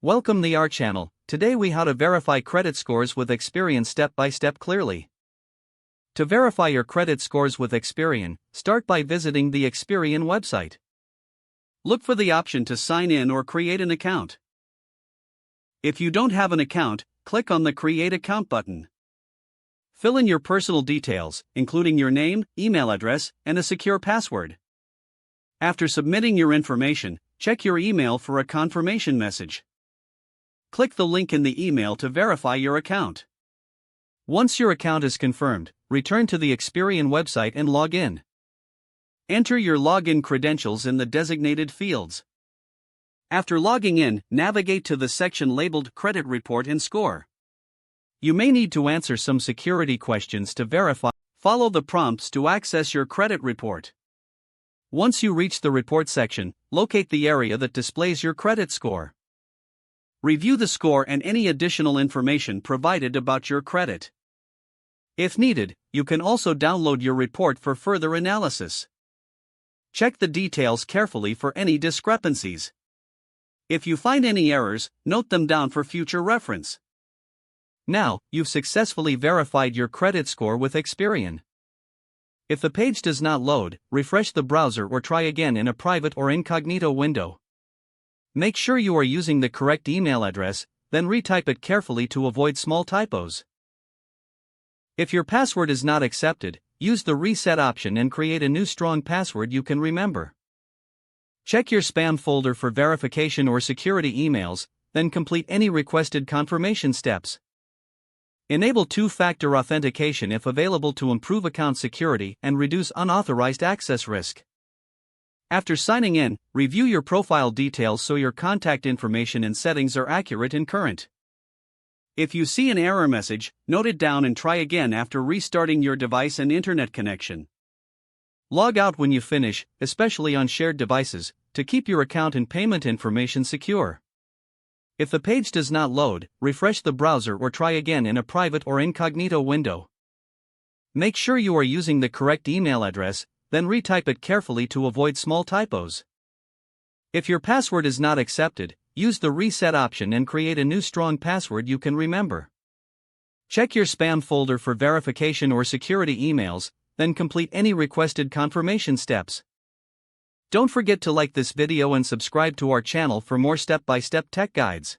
Welcome to our channel. Today we how to verify credit scores with Experian step by step clearly. To verify your credit scores with Experian, start by visiting the Experian website. Look for the option to sign in or create an account. If you don't have an account, click on the Create Account button. Fill in your personal details, including your name, email address, and a secure password. After submitting your information, check your email for a confirmation message. Click the link in the email to verify your account. Once your account is confirmed, return to the Experian website and log in. Enter your login credentials in the designated fields. After logging in, navigate to the section labeled Credit Report and Score. You may need to answer some security questions to verify. Follow the prompts to access your credit report. Once you reach the report section, locate the area that displays your credit score. Review the score and any additional information provided about your credit. If needed, you can also download your report for further analysis. Check the details carefully for any discrepancies. If you find any errors, note them down for future reference. Now, you've successfully verified your credit score with Experian. If the page does not load, refresh the browser or try again in a private or incognito window. Make sure you are using the correct email address, then retype it carefully to avoid small typos. If your password is not accepted, use the reset option and create a new strong password you can remember. Check your spam folder for verification or security emails, then complete any requested confirmation steps. Enable two-factor authentication if available to improve account security and reduce unauthorized access risk. After signing in, review your profile details so your contact information and settings are accurate and current. If you see an error message, note it down and try again after restarting your device and internet connection. Log out when you finish, especially on shared devices, to keep your account and payment information secure. If the page does not load, refresh the browser or try again in a private or incognito window. Make sure you are using the correct email address, then retype it carefully to avoid small typos. If your password is not accepted, use the reset option and create a new strong password you can remember. Check your spam folder for verification or security emails, then complete any requested confirmation steps. Don't forget to like this video and subscribe to our channel for more step-by-step tech guides.